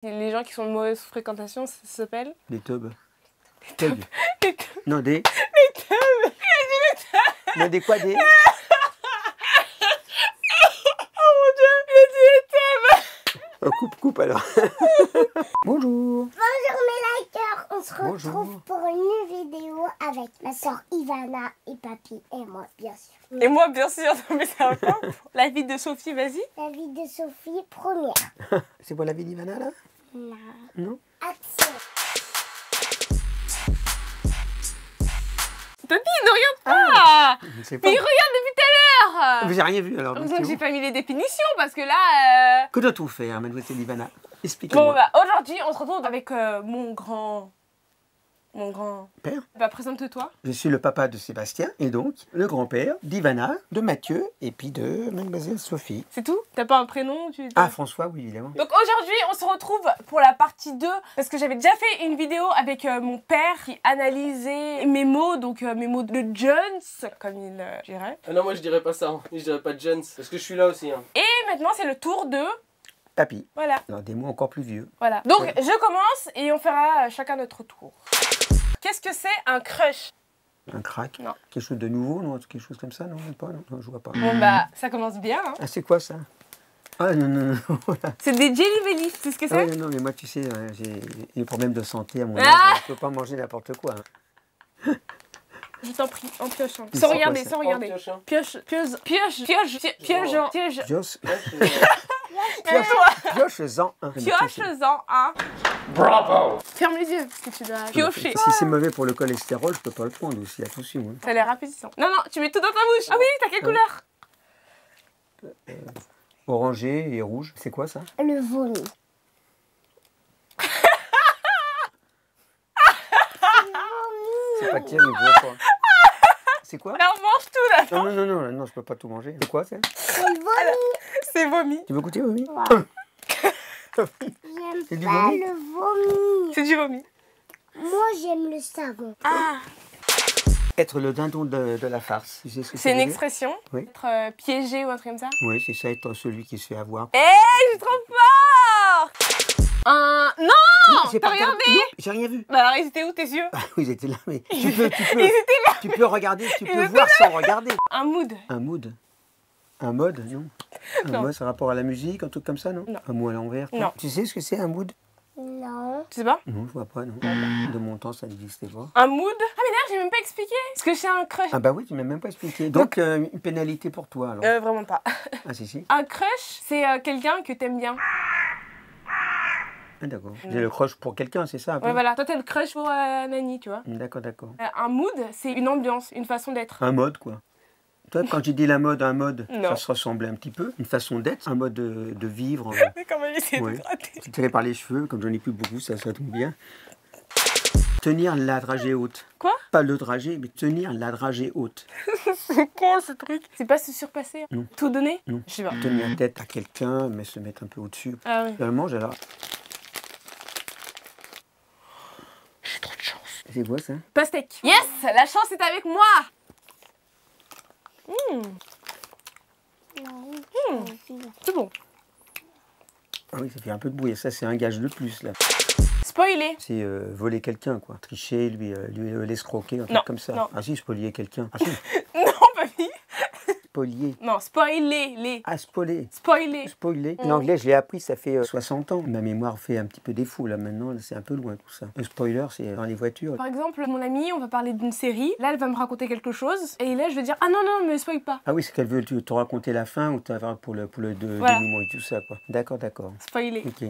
Les gens qui sont de mauvaise fréquentation, ça s'appelle Des teubs. les teubs. Les teubs. Non, des... Les teubs. Non, des quoi, des... Oh mon dieu, il a dit les teubs. Oh, coupe alors. Bonjour. Bonjour mes likers, on se Bonjour. retrouve pour une vidéo avec ma soeur Ivana et papy et moi bien sûr. Et moi, bien sûr, non, mais c'est un peu. La vie de Sophie, vas-y. La vie de Sophie première. C'est pour la vie d'Ivana, là? Non. Non? Action. Papy, ne regarde pas. Je ne sais pas. Mais il regarde depuis tout à l'heure. J'ai rien vu, alors. Heureusement que j'ai pas mis les définitions, parce que là... Que doit-on faire, mademoiselle Ivana? Expliquez-moi. Bon, bah, aujourd'hui, on se retrouve avec mon grand... Père? Bah, présente-toi. Je suis le papa de Sébastien, et donc le grand-père d'Ivana, de Mathieu, et puis de mademoiselle Sophie. C'est tout? T'as pas un prénom Ah, François, oui, évidemment. Donc aujourd'hui, on se retrouve pour la partie 2, parce que j'avais déjà fait une vidéo avec mon père qui analysait mes mots, donc mes mots de Jones, comme il dirait. Ah non, moi je dirais pas ça, hein. Je dirais pas Jones, parce que je suis là aussi. Hein. Et maintenant, c'est le tour de... Papy. Voilà, Alors, des mots encore plus vieux. voilà. Donc, Ouais. je commence et on fera chacun notre tour. Qu'est-ce que c'est un crush? Un crack. Non. Quelque chose de nouveau, non? Quelque chose comme ça, non? Pas, non, je vois pas. Bon bah, ça commence bien, hein. Ah, c'est quoi ça? Ah, non, voilà. C'est des Jelly Belly, c'est ce que Ah, c'est? ouais, non, mais moi, tu sais, j'ai des problèmes de santé à mon âge. Ah Je peux pas manger n'importe quoi. Hein. Je t'en prie, en piochant. C'est Sans quoi, regarder, ça? sans regarder. Oh, pioche, hein. Pioche, pioche. Pioche, Toi, pioche-en un. pioche-en un. Bravo! Ferme les yeux, parce que tu dois piocher. Si c'est mauvais pour le cholestérol, je peux pas le prendre aussi, attention. Hein. Ça a l'air appétissant. Non, non, tu mets tout dans ta bouche. Ah oui, t'as quelle couleur? Orangé et rouge, c'est quoi ça? Le vomi. C'est pas tiens, mais je vois pas. C'est quoi? Alors mange tout là. Non, non, non, non, non, je peux pas tout manger. C'est quoi ça? C'est le vomi. C'est vomi. Tu veux goûter, oui? J'aime C'est du pas vomi? le vomi. C'est du vomi. Moi j'aime le savon. Ah, Être le dindon de la farce. Tu sais ce que c'est ça une veut dire? expression. Oui. Être piégé ou un truc comme ça. Oui, c'est ça, être celui qui se fait avoir. Eh, je suis trop fort. Non, j'ai t'as pas regardé. regardé? Non, j'ai rien vu. Bah alors, ils étaient où tes yeux? Ah oui, ils étaient là, mais Ils étaient là. tu peux regarder, tu peux voir sans regarder. Un mood. Un mood. Un mode, non? Un Non. mode, c'est rapport à la musique, un truc comme ça, non? Non. Un mot à l'envers. Non. Tu sais ce que c'est un mood? Non. Tu sais pas? Non, je vois pas, non. De mon temps, ça n'existait pas. Un mood? Ah mais d'ailleurs, j'ai même pas expliqué. Est-ce que c'est un crush? Ah bah oui, tu m'as même pas expliqué. Donc, une pénalité pour toi, alors. Vraiment pas. Ah si, si. Un crush, c'est quelqu'un que t'aimes bien. Ah d'accord. J'ai le crush pour quelqu'un, c'est ça un peu? Ouais, voilà. Toi, t'as le crush pour Nani, tu vois. D'accord, d'accord. Un mood, c'est une ambiance, une façon d'être. Un mode, quoi. Toi, quand j'ai dit la mode, un mode, Non. ça se ressemblait un petit peu. Une façon d'être, un mode de vivre. Mais quand même, essayer Ouais. de gratter. C'est tiré par les cheveux, comme j'en ai plus beaucoup, ça tombe bien. Tenir la dragée haute. Quoi? Pas le dragée, mais tenir la dragée haute. C'est con ce truc. C'est pas se surpasser. Non. Tout donner? Non. Je sais pas. Tenir tête à quelqu'un, mais se mettre un peu au-dessus. Ah oui. Je le mange alors. J'ai trop de chance. C'est quoi ça? Pastèque. Yes! La chance est avec moi! C'est bon. Ah oui, ça fait un peu de bruit. Ça, c'est un gage de plus, là. Spoiler. C'est voler quelqu'un, quoi. Tricher, lui l'escroquer, un Non, truc comme ça. non. Ah si, spolier quelqu'un. Ah si, Non, papy. spolier. Non, spoiler. Les. Ah, spoiler. Spoiler. Spoiler. L'anglais, je l'ai appris, ça fait 60 ans. Ma mémoire fait un petit peu défaut, là, maintenant. C'est un peu loin, tout ça. Le spoiler, c'est dans les voitures. Par exemple, mon amie, on va parler d'une série. Là, elle va me raconter quelque chose. Et là, je vais dire, ah non, non, me spoil pas. Ah oui, c'est qu'elle veut te raconter la fin ou pour le Voilà. dénouement et tout ça, quoi. D'accord, d'accord. Spoiler. Ok.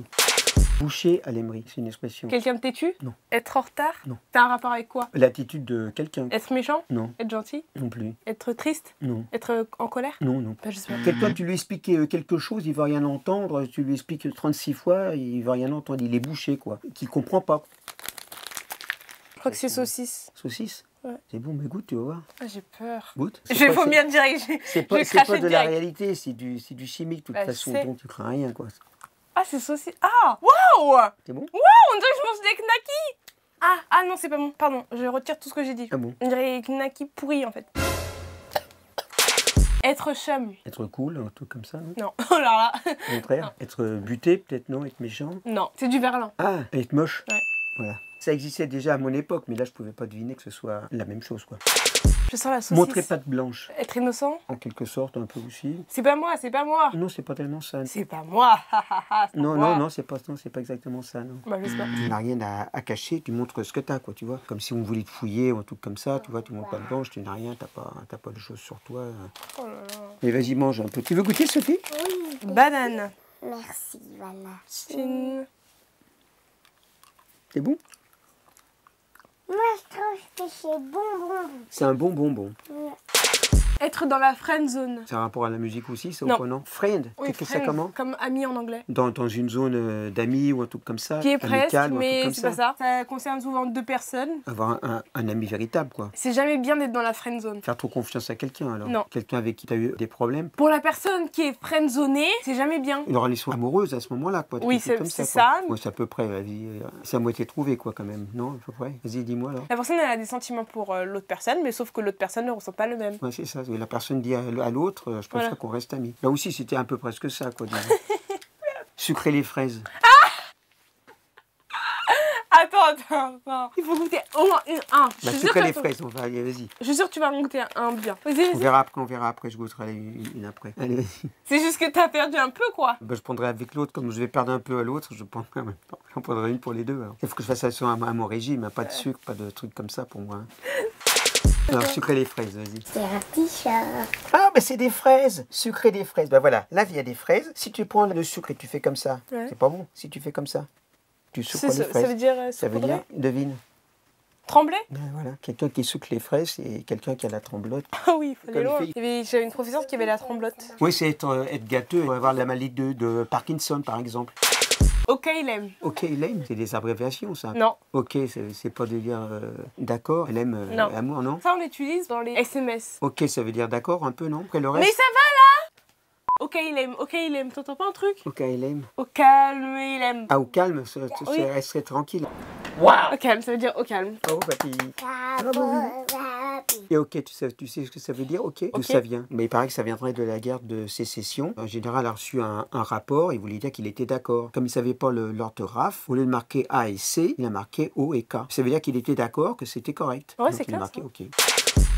Boucher à l'émery, c'est une expression. Quelqu'un de têtu? Non. Être en retard? Non. T'as un rapport avec quoi? L'attitude de quelqu'un. Être méchant? Non, Être gentil? non plus. Être triste? Non, Être en colère? non, non. Bah, je sais pas. Quelqu'un, tu lui expliques quelque chose, il va rien entendre. Tu lui expliques 36 fois, il va rien entendre. Il est bouché, quoi. Qu'il comprend pas. Je crois que c'est saucisse. Saucisse? Ouais. C'est bon, mais goûte, tu vas voir. Ah, j'ai peur. Goûte. Je vais vomir direct. C'est Je pas, vais c'est pas cracher de la direct. réalité, c'est du chimique, de toute Bah, je façon. sais. Donc, tu crains rien, quoi. Ah, c'est saucisse. Ah, waouh! C'est bon? On dirait que je mange des knackis. Ah non, c'est pas bon. Pardon, je retire tout ce que j'ai dit. Ah bon? On dirait des knackis pourris en fait. Être chum. Être cool, un truc comme ça, non? Non. Oh là là. Au contraire. Être buté, peut-être, non? Être méchant? Non, c'est du verlan. Ah, être moche? Ouais. Voilà. Ça existait déjà à mon époque, mais là, je pouvais pas deviner que ce soit la même chose, quoi. Je sens la saucisse. Montrer patte blanche, Être innocent. en quelque sorte, un peu aussi. C'est pas moi, c'est pas moi. Non, c'est pas tellement ça. C'est pas moi. C'est pas Non, moi. non, c'est pas exactement ça, non. Bah, je sais pas. Tu n'as rien à cacher, tu montres ce que tu as, quoi, tu vois. Comme si on voulait te fouiller ou un truc comme ça, tu vois, tu montres pas de blanche, tu n'as rien, t'as pas de choses sur toi. Oh là là. Mais vas-y, mange un peu. Tu veux goûter, Sophie? Oui. Banane. Merci, Ivana. Chine. C'est bon? Moi, je trouve que c'est bon. C'est un bon bonbon. Être dans la friend zone. Ça a rapport à la musique aussi, ça, ou Non. pas, non? Friend, Oui, t'écris ça friend, comment? comme ami en anglais. Dans une zone d'amis ou un truc comme ça? Qui est presque, amical ou un truc mais comme c'est pas ça. Ça concerne souvent 2 personnes. Avoir un ami véritable, quoi. C'est jamais bien d'être dans la friend zone. Faire trop confiance à quelqu'un, alors. Non. Quelqu'un avec qui tu as eu des problèmes. Pour la personne qui est friend zonée, c'est jamais bien. Une relation amoureuse à ce moment-là, quoi. Oui, Des trucs c'est quoi. ça. Ouais, c'est à peu près, vas-y. C'est à moitié trouvé, quoi, quand même. Non, à peu près. Vas-y, dis-moi, là. La personne elle a des sentiments pour l'autre personne, mais sauf que l'autre personne ne ressent pas le même. Ouais, c'est ça. La personne dit à l'autre, je préfère Voilà. qu'on reste amis. Là aussi, c'était un peu presque ça, quoi. Disons. Sucrer les fraises. Attends. Il faut goûter au moins un. Je Bah, suis sûre sucrer que- les fraises, on va aller, vas-y. Je suis sûre que tu vas en goûter un bien. Vas-y, vas-y. On verra après, je goûterai une après. Allez, vas-y. C'est juste que t'as perdu un peu, quoi. Bah, je prendrai avec l'autre, comme je vais perdre un peu à l'autre, je prendrai en même temps. J'en prendrai une pour les deux. Alors. Il faut que je fasse attention à mon régime, hein, pas de sucre, pas de trucs comme ça pour moi. Hein. Alors, sucrer les fraises, vas-y. C'est un t-shirt. Ah, mais c'est des fraises. Sucrer des fraises. Bah voilà, là, il y a des fraises. Si tu prends le sucre et tu fais comme ça, Ouais. c'est pas bon. Si tu fais comme ça, tu sucres les Ça fraises. veut dire Ça veut dire, devine. trembler. Voilà, quelqu'un qui sucre les fraises et quelqu'un qui a la tremblote. Ah oui, il fallait Comme loin. fille. J'avais une professeure qui avait la tremblote. Oui, c'est être gâteux, avoir la maladie de Parkinson, par exemple. Ok, il aime. Ok, il aime, c'est des abréviations, ça. Non. Ok, c'est pas de dire d'accord, elle aime Non. amour, non? Ça, on l'utilise dans les SMS. Ok, ça veut dire d'accord un peu, non? Après le Mais reste. ça va là. Ok, il aime. T'entends pas un truc? Ok, il aime. Au calme, il aime. Ah, au calme, Oui. elle serait tranquille. Au calme, ça veut dire au calme. Oh, papy. Et ok, tu sais ce que ça veut dire? Ok, d'où Ok. ça vient? Mais il paraît que ça viendrait de la guerre de sécession. En général, il a reçu un rapport, il voulait dire qu'il était d'accord. Comme il ne savait pas l'orthographe, au lieu de marquer A et C, il a marqué O et K. Ça veut dire qu'il était d'accord, que c'était correct. Ouais, Donc, c'est il a classe, marqué hein. OK.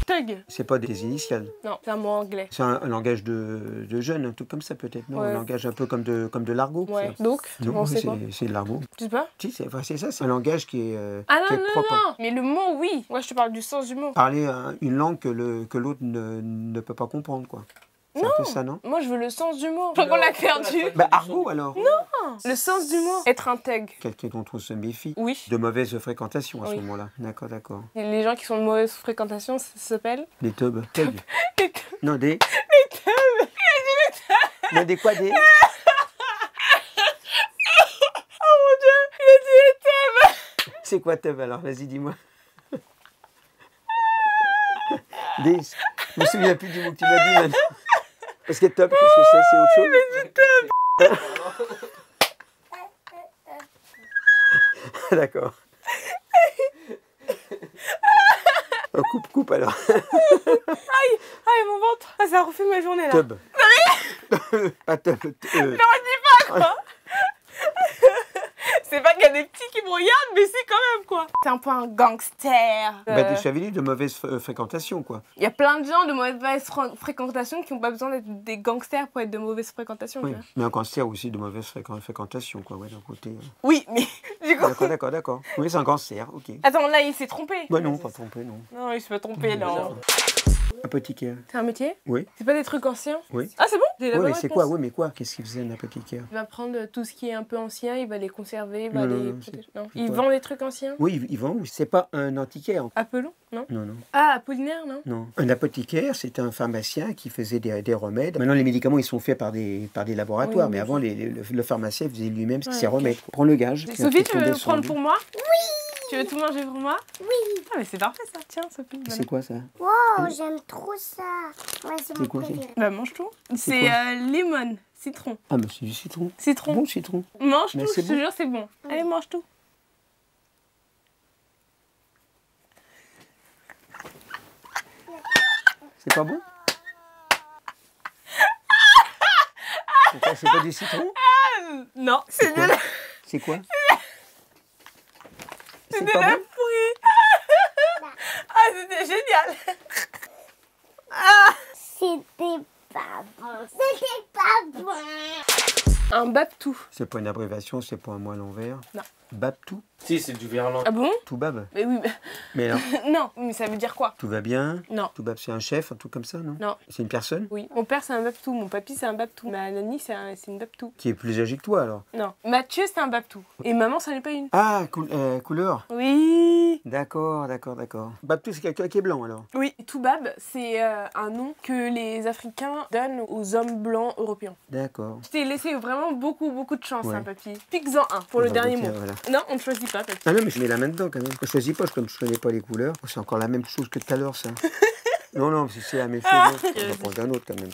Tug. C'est pas des initiales. Non, c'est un mot anglais. C'est un langage de jeunes, un truc comme ça peut-être, non? Ouais. Un langage un peu comme de l'argot. Ouais. ça. Donc, tu Non, penses c'est quoi? c'est de l'argot. Tu sais pas? Si, c'est ça, c'est un langage qui est, Ah qui non, est non, propre. non. Mais le mot, oui. Moi, je te parle du sens du mot. Parler une langue que l'autre ne peut pas comprendre, quoi. C'est un peu ça, non? Moi, je veux le sens du mot. Je crois qu'on l'a perdu. Bah, argot alors. Le sens du mot. Être un thug. Quelqu'un dont on se méfie. Oui. De mauvaise fréquentation à ce Oui. moment-là. D'accord, d'accord. Les gens qui sont de mauvaise fréquentation, ça s'appelle. Des tubs. Tug. Les thugs. Non, des. Non, des quoi? Des. Oh mon dieu, il a dit les thugs. C'est quoi tub alors? Vas-y, dis-moi. Des. Je me souviens plus du mot que tu m'as dit maintenant. Parce que tub, qu'est-ce que c'est? C'est autre chose? D'accord. Oh, coupe alors. Ah, mon ventre. Ah, ça a refait ma journée là. Tub. Pas tub. C'est pas qu'il y a des petits qui me regardent, mais c'est quand même quoi. C'est un peu un gangster. Bah, je t'avais dit de mauvaise fréquentation, quoi. Il y a plein de gens de mauvaise fréquentation qui n'ont pas besoin d'être des gangsters pour être de mauvaise fréquentation. Oui. Tu vois. Mais un cancer aussi de mauvaise fréquentation, quoi. Ouais, d'un côté. Oui, mais du coup. D'accord. Oui, c'est un cancer, ok. Attends, là, il s'est trompé. Bah non, pas trompé, non. Non, il s'est pas trompé, non. Apothicaire. C'est un métier? Oui. C'est pas des trucs anciens? Oui. Ah, c'est bon? J'ai la Oui, bonne mais c'est réponse. quoi? Oui, mais quoi? Qu'est-ce qu'il faisait un apothicaire? Il va prendre tout ce qui est un peu ancien, il va les conserver, il va Non, les non, protéger. c'est- Non. c'est Il pas- vend des trucs anciens? Oui, ils vendent. C'est pas un antiquaire. Apollon? Non. Non. Ah, Apollinaire, non? Non. Un apothicaire, c'est un pharmacien qui faisait des remèdes. Maintenant, les médicaments, ils sont faits par des laboratoires, Oui, mais mais avant, le pharmacien faisait lui-même Ouais, ses ok. remèdes. Prends le gage. Sophie, tu veux Descendre. prendre pour moi? Oui! Tu veux tout manger pour moi? Oui. Ah, mais c'est parfait ça. Tiens, Sophie. voilà. C'est quoi ça? Wow, j'aime trop ça. Ouais, c'est mon quoi, préféré. Bah, mange tout. C'est quoi lemon, citron. Ah, mais c'est du citron. Citron. Bon citron. Mange Mais tout, c'est je te bon. jure, c'est bon. Allez, mange tout. C'est pas bon? C'est pas du citron? Non, c'est de quoi la... C'est quoi? C'est de pas la bon? pourrie. Ah, c'était génial. Ah, C'était pas bon. C'était pas bon. un babtou. C'est pas une abréviation, c'est pas un mot à l'envers. Non. Babtou? Si, c'est du verlan. Ah bon? Toubab? Mais oui, Mais non. non, mais ça veut dire quoi? Tout va bien? Non. Toubab, c'est un chef, un truc comme ça, non? Non. C'est une personne? Oui, mon père c'est un babtou, mon papy c'est un babtou, ma nanny c'est une babtou. Qui est plus âgé que toi, alors? Non, Mathieu c'est un babtou. Et maman ça n'est pas une. Ah, couleur? Oui. D'accord. Babtou, c'est quelqu'un qui est blanc, alors? Oui, Toubab c'est un nom que les Africains donnent aux hommes blancs européens. D'accord. Je t'ai laissé vraiment beaucoup de chance, Ouais. hein, papy. Pique-en un pour le Bon, dernier tiens, mot. voilà. Non, on ne choisit pas, papy. Ah non, mais je mets la main dedans, quand même. Je choisis pas, comme je connais pas les couleurs. C'est encore la même chose que tout à l'heure, ça. Non, c'est la même chose. On va prendre un autre, quand même.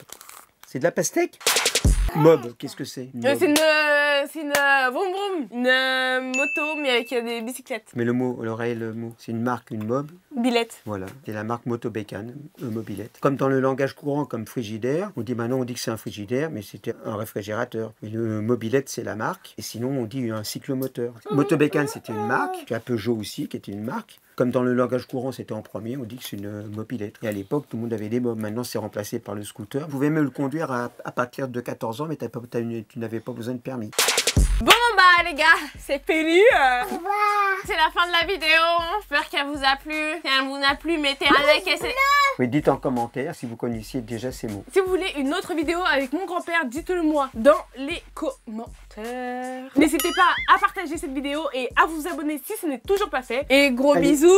C'est de la pastèque? Mob, qu'est-ce que c'est? Mob. C'est une vroom vroom, une moto mais avec des bicyclettes. Mais le mot, le mot, c'est une marque, une mob. Billette. Voilà, c'est la marque Motobécane, mobilette. Comme dans le langage courant, comme frigidaire, on dit maintenant on dit que c'est un frigidaire, mais c'était un réfrigérateur. Et le mobilette, c'est la marque. Et sinon, on dit un cyclomoteur. Motobécane, c'était une marque. Il y a Peugeot aussi, qui était une marque. Comme dans le langage courant, c'était en premier, on dit que c'est une mobilette. Et à l'époque, tout le monde avait des mobs. Maintenant, c'est remplacé par le scooter. Vous pouvez même le conduire à partir de 14 ans, mais tu n'avais pas besoin de permis. Bon bah les gars, c'est pélu. Au revoir. C'est la fin de la vidéo. J'espère qu'elle vous a plu. Si elle vous a plu, mettez un like et c'est... Mais dites en commentaire si vous connaissiez déjà ces mots. Si vous voulez une autre vidéo avec mon grand-père, dites-le moi dans les commentaires. N'hésitez pas à partager cette vidéo et à vous abonner si ce n'est toujours pas fait. Et gros Allez. bisous.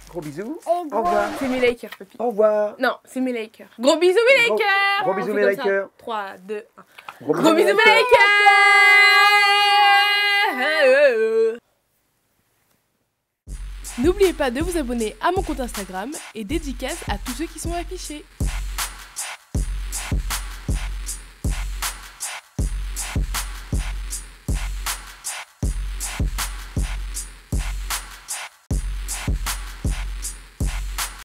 Gros bisous. Et Au revoir. C'est mes likers, papy. Au revoir. Non, c'est mes likers. Gros bisous mes Gros- likers. gros bisous, On mes fait comme ça. likers. 3, 2, 1. Gros Gros bisous mes likers. N'oubliez pas de vous abonner à mon compte Instagram et dédicace à tous ceux qui sont affichés.